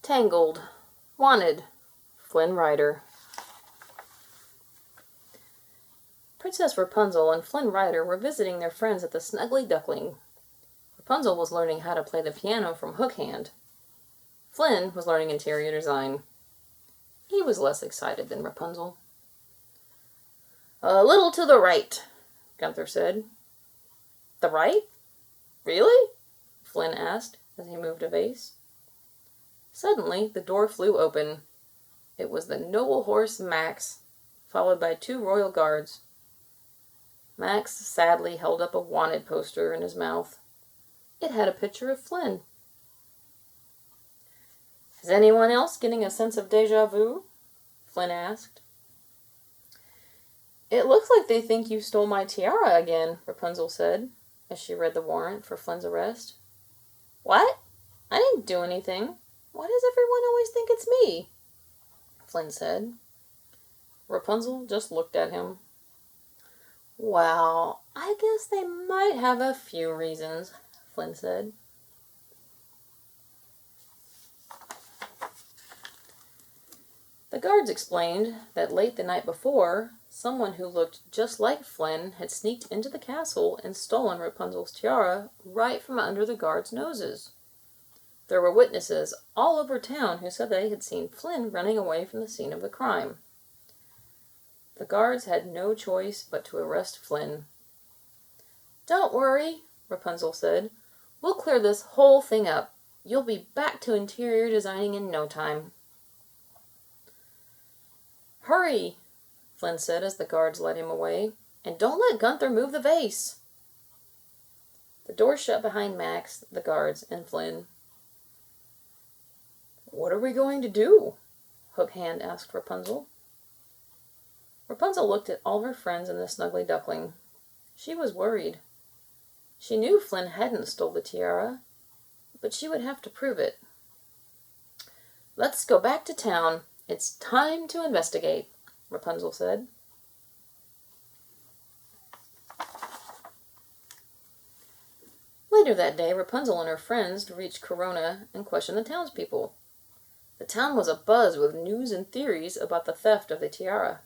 Tangled. Wanted. Flynn Rider. Princess Rapunzel and Flynn Rider were visiting their friends at the Snuggly Duckling. Rapunzel was learning how to play the piano from hook hand. Flynn was learning interior design. He was less excited than Rapunzel. "A little to the right," Gunther said. "The right? Really?" Flynn asked as he moved a vase. Suddenly, the door flew open. It was the noble horse Max, followed by 2 royal guards. Max sadly held up a wanted poster in his mouth. It had a picture of Flynn. "Is anyone else getting a sense of déjà vu?" Flynn asked. "It looks like they think you stole my tiara again," Rapunzel said, as she read the warrant for Flynn's arrest. "What? I didn't do anything. Why does everyone always think it's me?" Flynn said. Rapunzel just looked at him. "Well, I guess they might have a few reasons," Flynn said. The guards explained that late the night before, someone who looked just like Flynn had sneaked into the castle and stolen Rapunzel's tiara right from under the guards' noses. There were witnesses all over town who said they had seen Flynn running away from the scene of the crime. The guards had no choice but to arrest Flynn. "Don't worry," Rapunzel said. "We'll clear this whole thing up. You'll be back to interior designing in no time." "Hurry," Flynn said as the guards led him away. "And don't let Gunther move the vase." The door shut behind Max, the guards, and Flynn. "What are we going to do?" Hook Hand asked Rapunzel. Rapunzel looked at all her friends in the Snuggly Duckling. She was worried. She knew Flynn hadn't stole the tiara, but she would have to prove it. "Let's go back to town. It's time to investigate," Rapunzel said. Later that day, Rapunzel and her friends reached Corona and questioned the townspeople. The town was abuzz with news and theories about the theft of the tiara.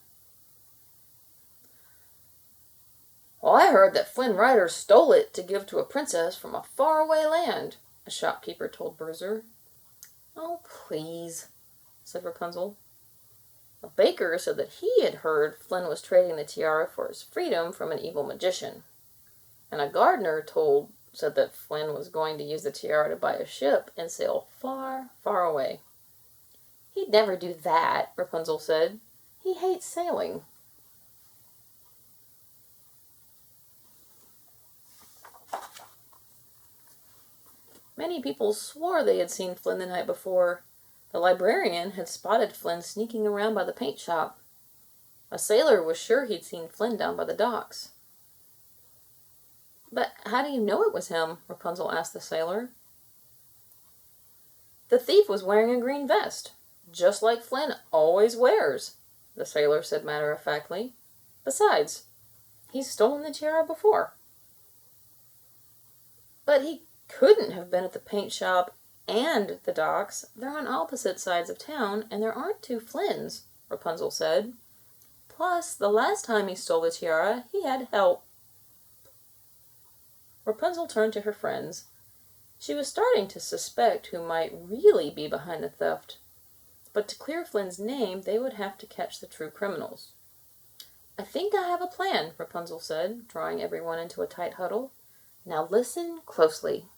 "Well, I heard that Flynn Rider stole it to give to a princess from a faraway land," a shopkeeper told Bruiser. "Oh, please," said Rapunzel. A baker said that he had heard Flynn was trading the tiara for his freedom from an evil magician. And a gardener said that Flynn was going to use the tiara to buy a ship and sail far, far away. "He'd never do that," Rapunzel said. "He hates sailing." Many people swore they had seen Flynn the night before. The librarian had spotted Flynn sneaking around by the paint shop. A sailor was sure he'd seen Flynn down by the docks. "But how do you know it was him?" Rapunzel asked the sailor. "The thief was wearing a green vest, just like Flynn always wears," the sailor said matter-of-factly. "Besides, he's stolen the tiara before." "But he couldn't have been at the paint shop and the docks. They're on opposite sides of town, and there aren't 2 Flynns," Rapunzel said. "Plus, the last time he stole the tiara, he had help." Rapunzel turned to her friends. She was starting to suspect who might really be behind the theft. But to clear Flynn's name, they would have to catch the true criminals. "I think I have a plan," Rapunzel said, drawing everyone into a tight huddle. "Now listen closely."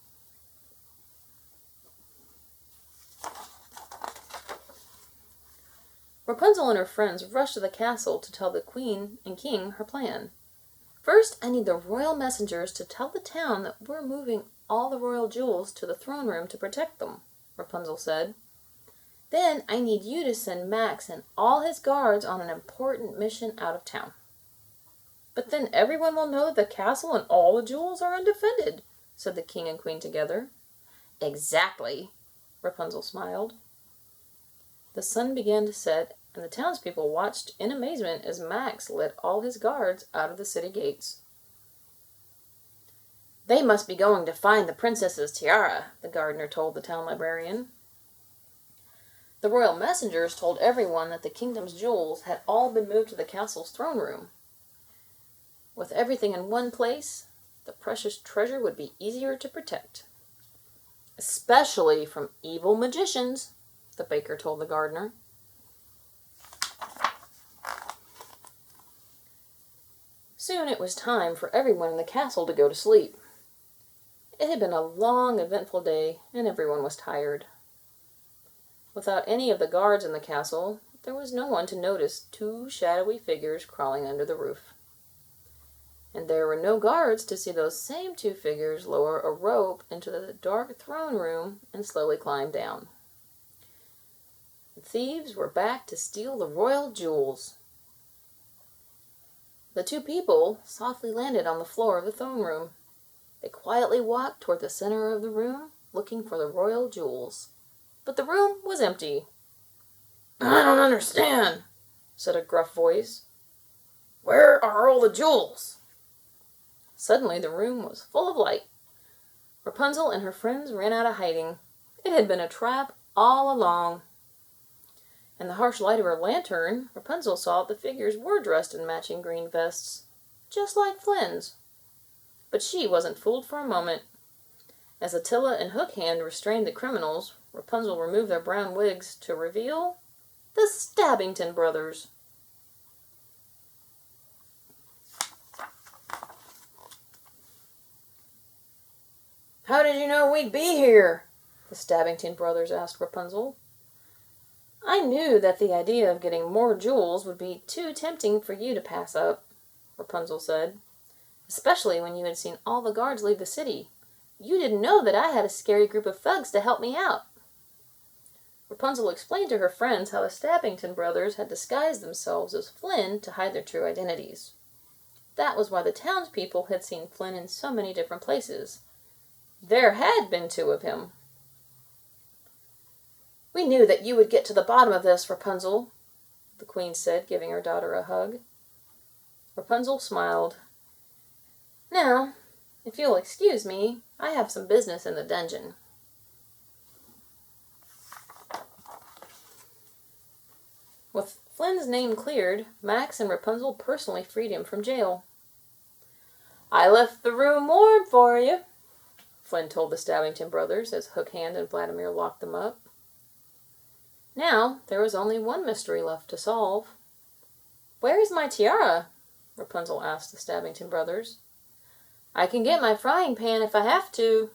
Rapunzel and her friends rushed to the castle to tell the Queen and King her plan. "First, I need the royal messengers to tell the town that we're moving all the royal jewels to the throne room to protect them," Rapunzel said. "Then I need you to send Max and all his guards on an important mission out of town." "But then everyone will know the castle and all the jewels are undefended," said the King and Queen together. "Exactly," Rapunzel smiled. The sun began to set, and the townspeople watched in amazement as Max led all his guards out of the city gates. "They must be going to find the princess's tiara," the gardener told the town librarian. The royal messengers told everyone that the kingdom's jewels had all been moved to the castle's throne room. With everything in one place, the precious treasure would be easier to protect. Especially from evil magicians, the baker told the gardener. Soon it was time for everyone in the castle to go to sleep. It had been a long, eventful day, and everyone was tired. Without any of the guards in the castle, there was no one to notice two shadowy figures crawling under the roof. And there were no guards to see those same two figures lower a rope into the dark throne room and slowly climb down. The thieves were back to steal the royal jewels. The two people softly landed on the floor of the throne room. They quietly walked toward the center of the room, looking for the royal jewels. But the room was empty. "I don't understand," said a gruff voice. "Where are all the jewels?" Suddenly the room was full of light. Rapunzel and her friends ran out of hiding. It had been a trap all along. In the harsh light of her lantern, Rapunzel saw that the figures were dressed in matching green vests, just like Flynn's. But she wasn't fooled for a moment. As Attila and Hook Hand restrained the criminals, Rapunzel removed their brown wigs to reveal the Stabbington brothers. "How did you know we'd be here?" the Stabbington brothers asked Rapunzel. "I knew that the idea of getting more jewels would be too tempting for you to pass up," Rapunzel said. "Especially when you had seen all the guards leave the city. You didn't know that I had a scary group of thugs to help me out." Rapunzel explained to her friends how the Stabbington brothers had disguised themselves as Flynn to hide their true identities. That was why the townspeople had seen Flynn in so many different places. There had been two of him. "We knew that you would get to the bottom of this, Rapunzel," the queen said, giving her daughter a hug. Rapunzel smiled. "Now, if you'll excuse me, I have some business in the dungeon." With Flynn's name cleared, Max and Rapunzel personally freed him from jail. "I left the room warm for you," Flynn told the Stabbington brothers as Hook Hand and Vladimir locked them up. Now there was only one mystery left to solve. "Where is my tiara?" Rapunzel asked the Stabbington brothers. "I can get my frying pan if I have to."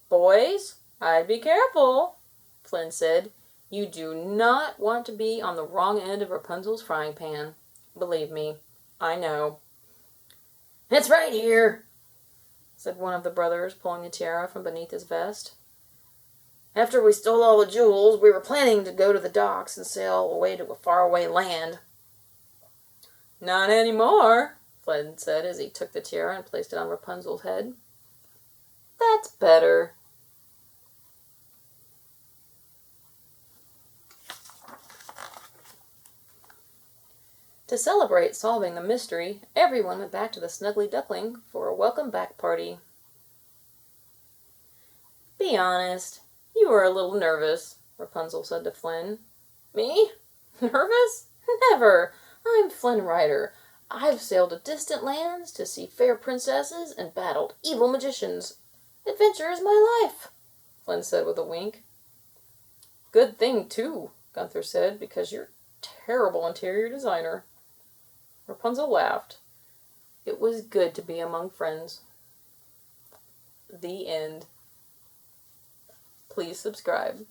"Boys, I'd be careful," Flynn said. "You do not want to be on the wrong end of Rapunzel's frying pan. Believe me, I know." "It's right here," said one of the brothers, pulling the tiara from beneath his vest. "After we stole all the jewels, we were planning to go to the docks and sail away to a faraway land." "Not anymore," Flynn said as he took the tiara and placed it on Rapunzel's head. "That's better." To celebrate solving the mystery, everyone went back to the Snuggly Duckling for a welcome back party. "Be honest, you were a little nervous," Rapunzel said to Flynn. "Me? Nervous? Never! I'm Flynn Rider. I've sailed to distant lands to see fair princesses and battled evil magicians. Adventure is my life," Flynn said with a wink. "Good thing, too," Gunther said, "because you're a terrible interior designer." Rapunzel laughed. It was good to be among friends. The end. Please subscribe.